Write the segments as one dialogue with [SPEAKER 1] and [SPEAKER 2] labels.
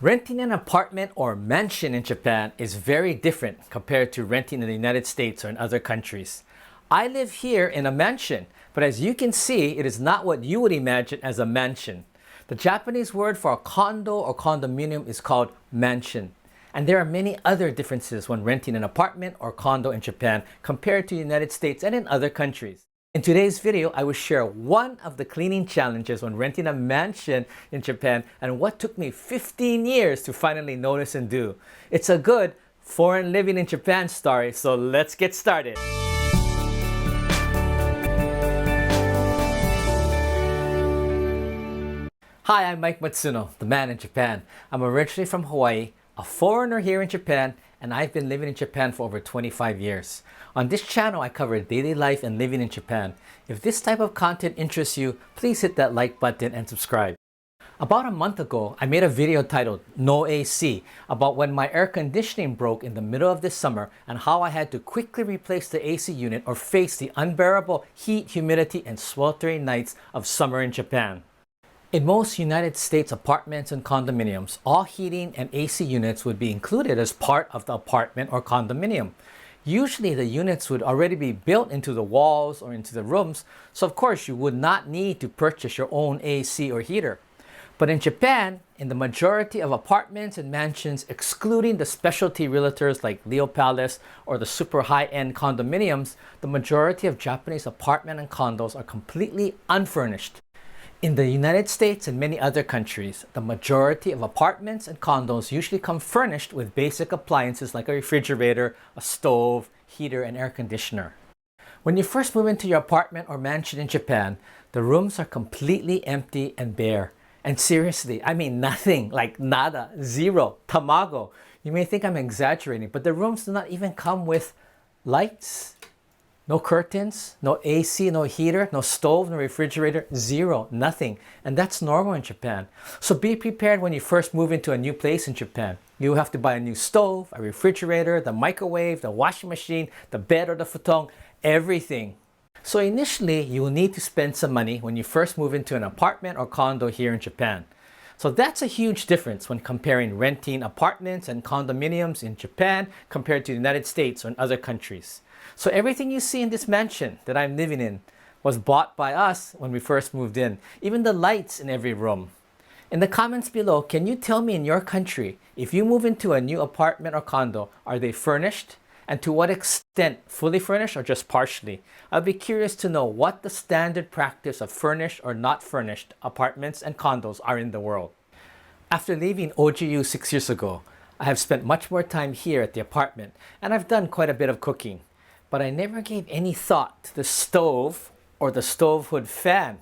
[SPEAKER 1] Renting an apartment or mansion in Japan is very different compared to renting in the United States or in other countries. I live here in a mansion, but as you can see, it is not what you would imagine as a mansion. The Japanese word for a condo or condominium is called mansion. And there are many other differences when renting an apartment or condo in Japan compared to the United States and in other countries. In today's video, I will share one of the cleaning challenges when renting a mansion in Japan and what took me 15 years to finally notice and do. It's a good foreign living in Japan story, so let's get started. Hi, I'm Mike Matsuno, the man in Japan. I'm originally from Hawaii, a foreigner here in Japan, and I've been living in Japan for over 25 years. On this channel, I cover daily life and living in Japan. If this type of content interests you, please hit that like button and subscribe. About a month ago, I made a video titled No AC about when my air conditioning broke in the middle of this summer and how I had to quickly replace the AC unit or face the unbearable heat, humidity, and sweltering nights of summer in Japan. In most United States apartments and condominiums, all heating and AC units would be included as part of the apartment or condominium. Usually the units would already be built into the walls or into the rooms, so of course you would not need to purchase your own AC or heater. But in Japan, in the majority of apartments and mansions, excluding the specialty realtors like Leo Palace or the super high-end condominiums, the majority of Japanese apartments and condos are completely unfurnished. In the United States and many other countries, the majority of apartments and condos usually come furnished with basic appliances like a refrigerator, a stove, heater, and air conditioner. When you first move into your apartment or mansion in Japan, the rooms are completely empty and bare. And seriously, I mean nothing, like nada, zero, tamago. You may think I'm exaggerating, but the rooms do not even come with lights. No curtains, no AC, no heater, no stove, no refrigerator, zero, nothing. And that's normal in Japan. So be prepared when you first move into a new place in Japan. You have to buy a new stove, a refrigerator, the microwave, the washing machine, the bed or the futon, everything. So initially, you will need to spend some money when you first move into an apartment or condo here in Japan. So that's a huge difference when comparing renting apartments and condominiums in Japan compared to the United States or in other countries. So everything you see in this mansion that I'm living in was bought by us when we first moved in, even the lights in every room. In the comments below, can you tell me in your country, if you move into a new apartment or condo, are they furnished? And to what extent, fully furnished or just partially? I'd be curious to know what the standard practice of furnished or not furnished apartments and condos are in the world. After leaving OGU 6 years ago, I have spent much more time here at the apartment, and I've done quite a bit of cooking. But I never gave any thought to the stove or the stove hood fan.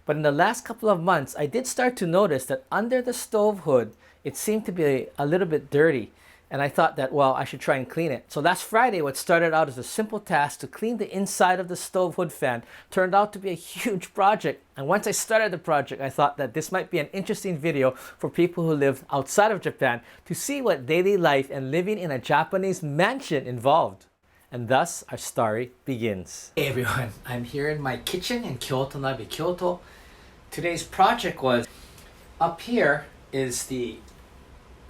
[SPEAKER 1] But in the last couple of months, I did start to notice that under the stove hood, it seemed to be a little bit dirty. And I thought that, well, I should try and clean it. So last Friday, what started out as a simple task to clean the inside of the stove hood fan turned out to be a huge project. And once I started the project, I thought that this might be an interesting video for people who live outside of Japan to see what daily life and living in a Japanese mansion involved. And thus, our story begins. Hey everyone, I'm here in my kitchen in Kyoto, Nabe, Kyoto. Today's project was, up here is the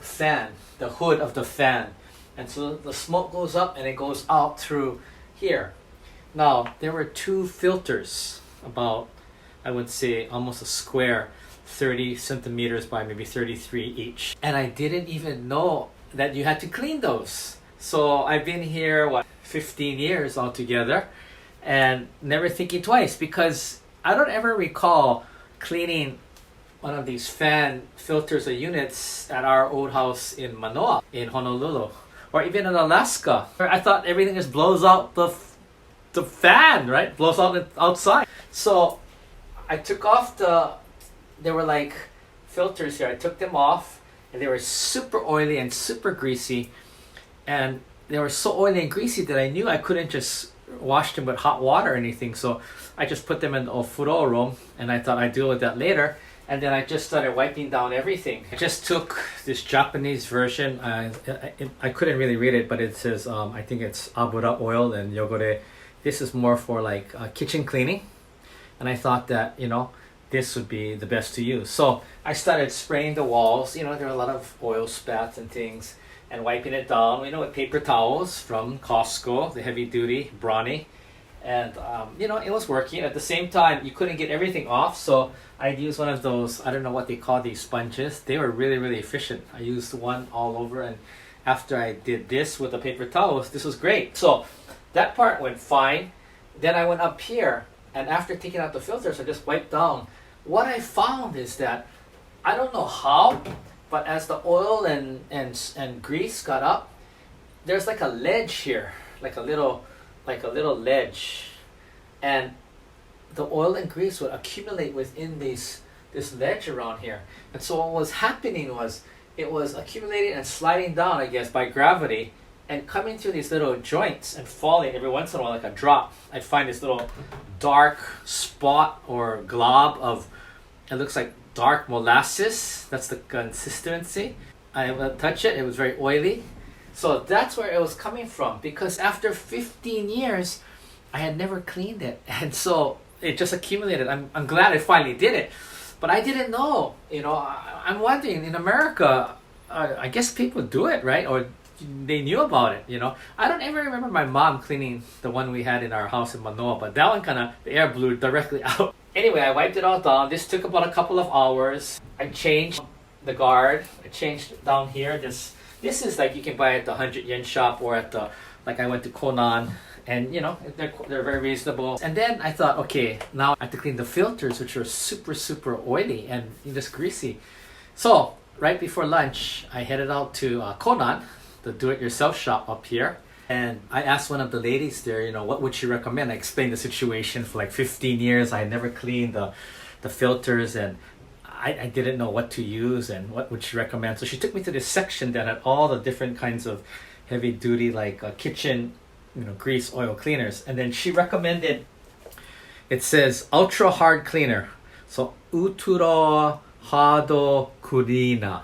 [SPEAKER 1] fan, the hood of the fan. And so the smoke goes up and it goes out through here. Now, there were two filters, about, I would say, almost a square, 30 centimeters by maybe 33 each. And I didn't even know that you had to clean those. So I've been here, 15 years altogether, and never thinking twice, because I don't ever recall cleaning one of these fan filters or units at our old house in Manoa, in Honolulu, or even in Alaska. I thought everything just blows out the fan, right? Blows out outside. So I took off there were like filters here. I took them off, and they were super oily and super greasy. And they were so oily and greasy that I knew I couldn't just wash them with hot water or anything. So I just put them in the ofuro room, and I thought I'd deal with that later. And then I just started wiping down everything. I just took this Japanese version. I couldn't really read it, but it says, I think it's abura oil and yogore. This is more for like kitchen cleaning. And I thought that, this would be the best to use. So I started spraying the walls. You know, there are a lot of oil spats and things, and wiping it down, you know, with paper towels from Costco, the heavy duty, brawny. And, you know, it was working. At the same time, you couldn't get everything off, so I'd use one of those, I don't know what they call these sponges. They were really, really efficient. I used one all over, and after I did this with the paper towels, this was great. So that part went fine. Then I went up here, and after taking out the filters, I just wiped down. What I found is that, I don't know how, but as the oil and grease got up, there's like a ledge here, like a little ledge, and the oil and grease would accumulate within this ledge around here. And so what was happening was it was accumulating and sliding down, I guess, by gravity, and coming through these little joints and falling every once in a while like a drop. I'd find this little dark spot or glob of, it looks like dark molasses. That's the consistency. I would touch it, it was very oily. So that's where it was coming from, because after 15 years, I had never cleaned it. And so it just accumulated. I'm glad I finally did it. But I didn't know, you know, I'm wondering, in America, I guess people do it, right? Or they knew about it, you know. I don't ever remember my mom cleaning the one we had in our house in Manoa, but that one kind of, the air blew directly out. Anyway, I wiped it all down. This took about a couple of hours. I changed the guard. I changed down here. This is like you can buy at the 100 yen shop, or at the, like I went to Conan, and you know, they're very reasonable. And then I thought, okay, now I have to clean the filters, which are super oily and just greasy. So right before lunch, I headed out to Conan, the do-it-yourself shop up here. And I asked one of the ladies there, you know, what would she recommend? I explained the situation. For like 15 years, I had never cleaned the filters, and I didn't know what to use and what would she recommend. So she took me to this section that had all the different kinds of heavy duty, like kitchen, you know, grease oil cleaners. And then she recommended, it says ultra hard cleaner. So Uturo Hado Kurina.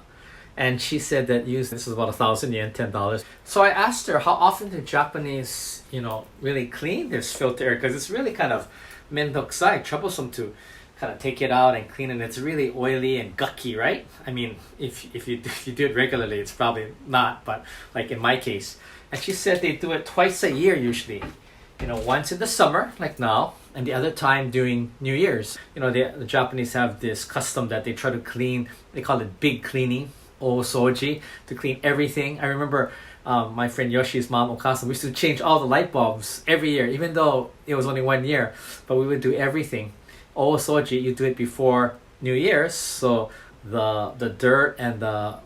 [SPEAKER 1] And she said that this is about 1,000 yen, $10. So I asked her, how often do Japanese, you know, really clean this filter? Because it's really kind of mendokusai, troublesome to kind of take it out and clean it. It's really oily and gucky, right? I mean, if you do it regularly, it's probably not, but like in my case. And she said they do it twice a year usually. You know, once in the summer, like now, and the other time during New Year's. You know, the Japanese have this custom that they try to clean, they call it big cleaning, osoji, to clean everything. I remember my friend Yoshi's mom, Okasa, we used to change all the light bulbs every year, even though it was only 1 year, but we would do everything. Osoji, you do it before New Year's, so the dirt and the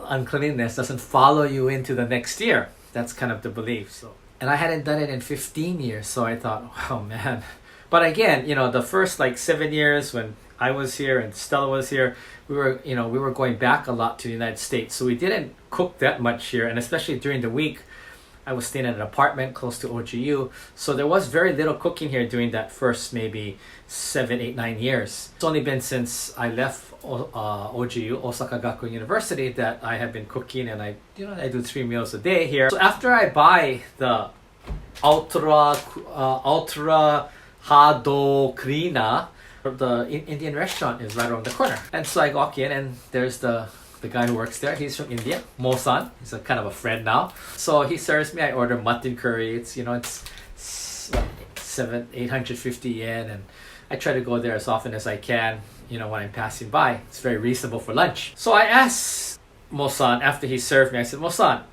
[SPEAKER 1] uncleanness doesn't follow you into the next year. That's kind of the belief. So, and I hadn't done it in 15 years, so I thought, oh man. But again, you know, the first like 7 years when I was here and Stella was here, we were going back a lot to the United States, so we didn't cook that much here. And especially during the week, I was staying at an apartment close to OGU, so there was very little cooking here during that first maybe 7, 8, 9 years. It's only been since I left OGU, Osaka Gakuen University, that I have been cooking, and I do 3 meals a day here. So after I buy the ultra hado cleaner, the Indian restaurant is right around the corner. And so I walk in, and there's the guy who works there. He's from India, Mohsan. He's a kind of a friend now. So he serves me. I order mutton curry. It's 850 yen, and I try to go there as often as I can, you know, when I'm passing by. It's very reasonable for lunch. So I asked Mohsan after he served me, I said, Mohsan,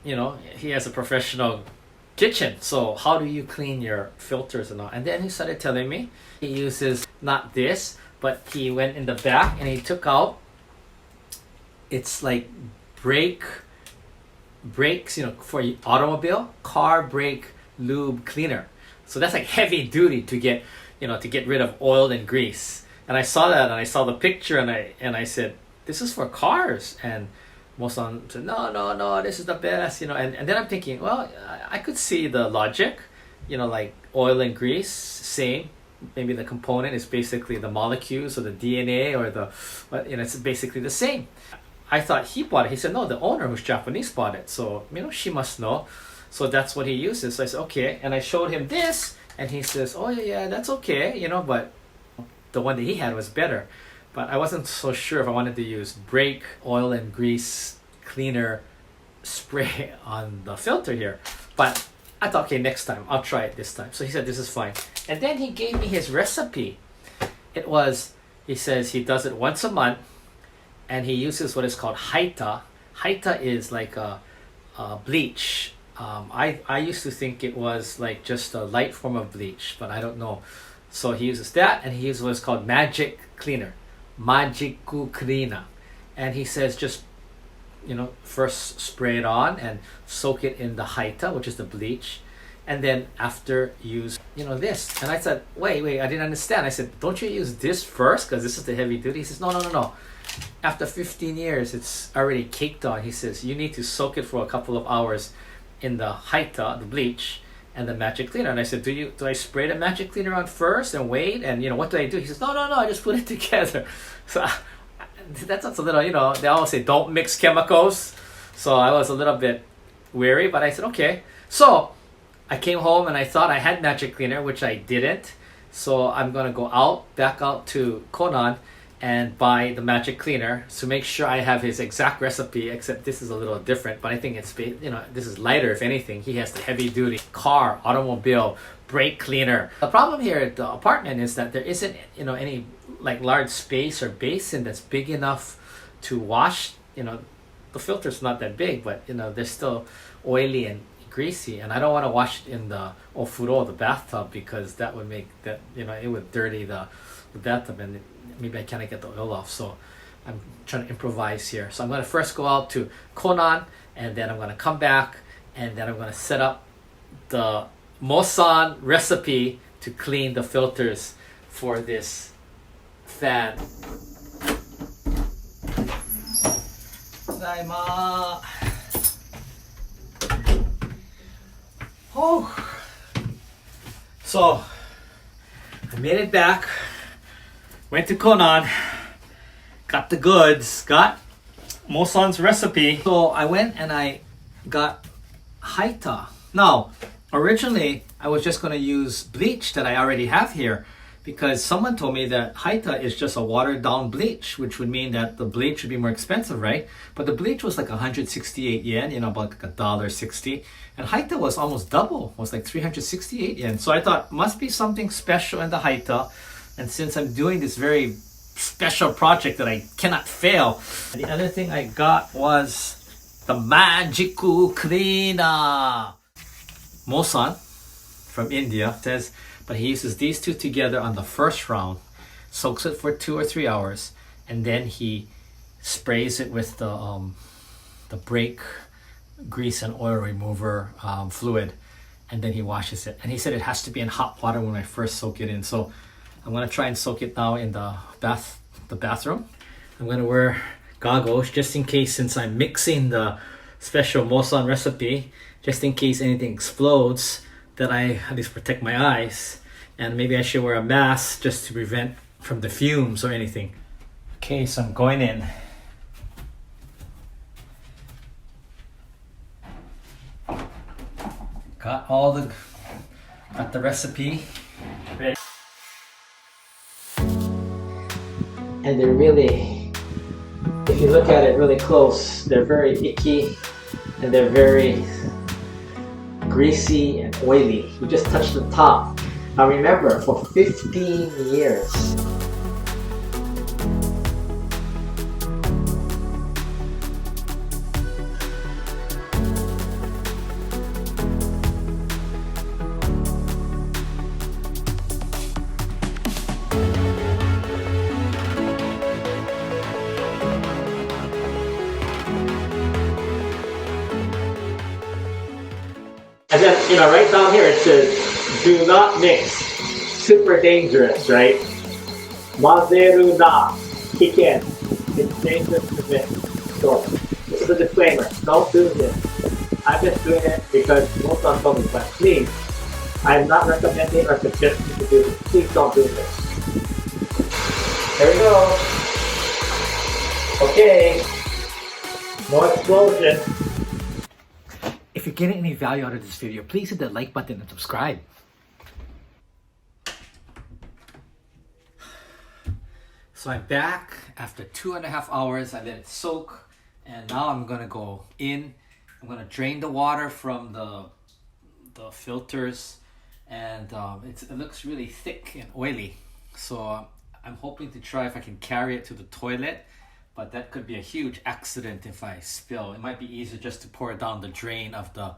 [SPEAKER 1] you know, he has a professional kitchen, so how do you clean your filters and all? And then he started telling me he uses not this, but he went in the back and he took out, it's like brakes, you know, for automobile, car brake lube cleaner. So that's like heavy duty to get rid of oil and grease. And I saw that, and I saw the picture, and I said, this is for cars. And Mohsan said, no, this is the best, you know. And then I'm thinking, well, I could see the logic, you know, like oil and grease, same. Maybe the component is basically the molecules or the DNA but you know, it's basically the same. I thought he bought it. He said, no, the owner who's Japanese bought it. So, you know, she must know. So that's what he uses. So I said, okay. And I showed him this, and he says, oh yeah, that's okay, you know, but the one that he had was better. But I wasn't so sure if I wanted to use brake oil and grease cleaner spray on the filter here. But I thought, okay, next time, I'll try it this time. So he said, this is fine. And then he gave me his recipe. It was, he says he does it once a month, and he uses what is called Haita. Haita is like a bleach. I used to think it was like just a light form of bleach, but I don't know. So he uses that, and he uses what's called magic cleaner. Magiku cleaner. And he says just, first spray it on and soak it in the Haita, which is the bleach. And then after use, this. And I said, wait, I didn't understand. I said, don't you use this first? Because this is the heavy duty. He says, no. After 15 years, it's already caked on. He says, you need to soak it for a couple of hours in the Haita, the bleach, and the magic cleaner. And I said, do I spray the magic cleaner on first and wait? And what do I do? He says, no, I just put it together. So that's a little, they always say don't mix chemicals. So I was a little bit wary, but I said, okay. So I came home and I thought I had magic cleaner, which I didn't. So I'm going to go back out to Conan and buy the magic cleaner to make sure I have his exact recipe, except this is a little different. But I think it's, this is lighter if anything. He has the heavy duty car, automobile, brake cleaner. The problem here at the apartment is that there isn't, any like large space or basin that's big enough to wash. The filter's not that big, but they're still oily and greasy, and I don't want to wash it in the ofuro, the bathtub, because that would make that, it would dirty the bathtub, and maybe I can't get the oil off. So I'm trying to improvise here. So I'm going to first go out to Conan, and then I'm going to come back, and then I'm going to set up the Mohsan recipe to clean the filters for this fan. Tadaima. Oh, so I made it back, went to Conan, got the goods, got Mohsan's recipe. So I went and I got Haita. Now, originally I was just going to use bleach that I already have here, because someone told me that Haita is just a watered down bleach, which would mean that the bleach would be more expensive, right? But the bleach was like 168 yen, about like $1.60. And Haita was almost double, was like 368 yen. So I thought, must be something special in the Haita. And since I'm doing this very special project that I cannot fail, the other thing I got was the Magiku Cleaner. Mohsan from India says, but he uses these two together on the first round, soaks it for 2 or 3 hours, and then he sprays it with the brake grease and oil remover fluid, and then he washes it. And he said it has to be in hot water when I first soak it in. So I'm gonna try and soak it now in the bathroom. I'm gonna wear goggles just in case, since I'm mixing the special Mohsan recipe, just in case anything explodes, that I at least protect my eyes. And maybe I should wear a mask just to prevent from the fumes or anything. Okay, so I'm going in. Got the recipe ready. And they're really, if you look at it really close, they're very icky and they're very greasy and oily. You just touch the top. Now remember, for 15 years, and then, right down here it says, do not mix. Super dangerous, right? Mazeru na. Kiken. It's dangerous to mix. So, this is a disclaimer. Don't do this. I'm just doing it because most on told me, but please, I'm not recommending or suggesting you to do this. Please don't do this. There we go. Okay. No explosion. If you're getting any value out of this video, please hit the like button and subscribe. So I'm back after 2.5 hours. I let it soak, and now I'm gonna go in. I'm gonna drain the water from the filters, and it looks really thick and oily. So I'm hoping to try if I can carry it to the toilet, but that could be a huge accident if I spill. It might be easier just to pour it down the drain of the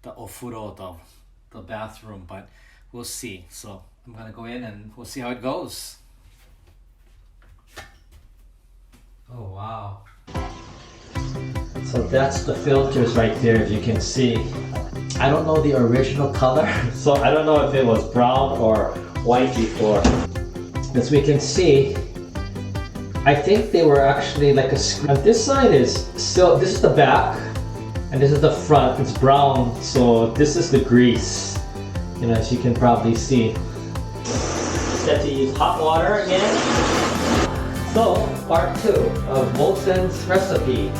[SPEAKER 1] ofuro, the bathroom, but we'll see. So I'm gonna go in and we'll see how it goes. Oh wow. So that's the filters right there, if you can see. I don't know the original color, so I don't know if it was brown or white before. As we can see, I think they were actually like a screen. This side is still, this is the back, and this is the front. It's brown, so this is the grease. You know, as you can probably see. Set to use hot water again. So, part 2 of Mohsan's recipe.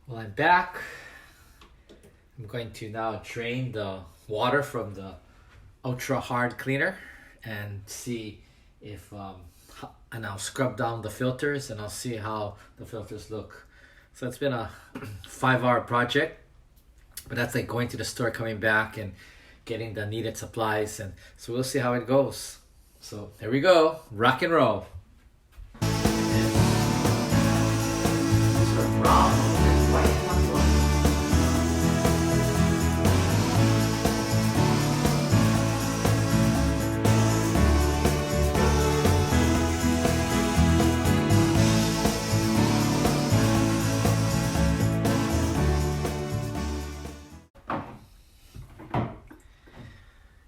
[SPEAKER 1] Well, I'm back. I'm going to now drain the water from the ultra hard cleaner and see if and I'll scrub down the filters and I'll see how the filters look. So it's been a 5-hour project, but that's like going to the store, coming back and getting the needed supplies, and so we'll see how it goes. So there we go, rock and roll.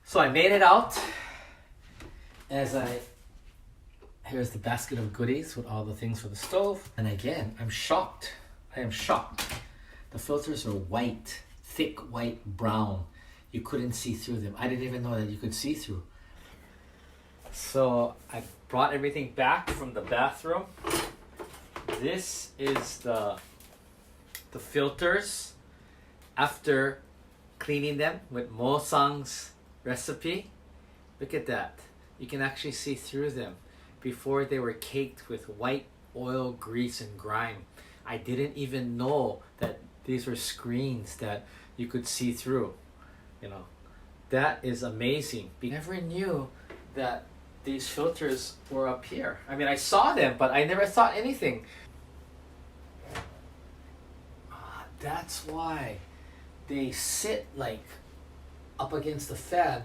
[SPEAKER 1] So I made it out. Here's the basket of goodies with all the things for the stove. And again, I'm shocked. I am shocked. The filters are white, thick white brown. You couldn't see through them. I didn't even know that you could see through. So I brought everything back from the bathroom. This is the filters after cleaning them with Mohsan's recipe. Look at that. You can actually see through them. Before, they were caked with white oil, grease, and grime. I didn't even know that these were screens that you could see through. You know, that is amazing. I never knew that these filters were up here. I mean, I saw them, but I never thought anything. That's why they sit like up against the fan,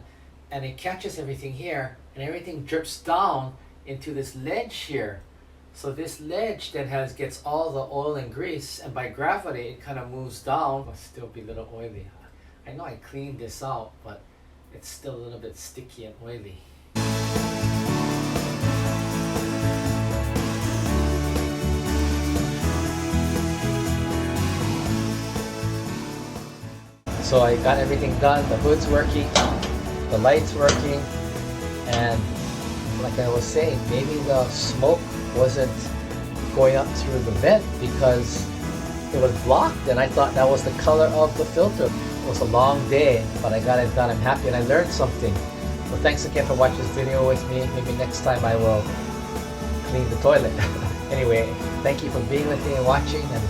[SPEAKER 1] and it catches everything here, and everything drips down into this ledge here. So this ledge then gets all the oil and grease, and by gravity it kind of moves down. Must still be a little oily. I know I cleaned this out, but it's still a little bit sticky and oily. So I got everything done. The hood's working, the light's working, and like I was saying, maybe the smoke wasn't going up through the vent because it was blocked, and I thought that was the color of the filter. It was a long day, but I got it done. I'm happy, and I learned something. So thanks again for watching this video with me. Maybe next time I will clean the toilet. Anyway, thank you for being with me and watching, and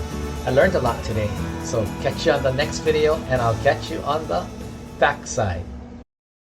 [SPEAKER 1] I learned a lot today. So catch you on the next video, and I'll catch you on the backside.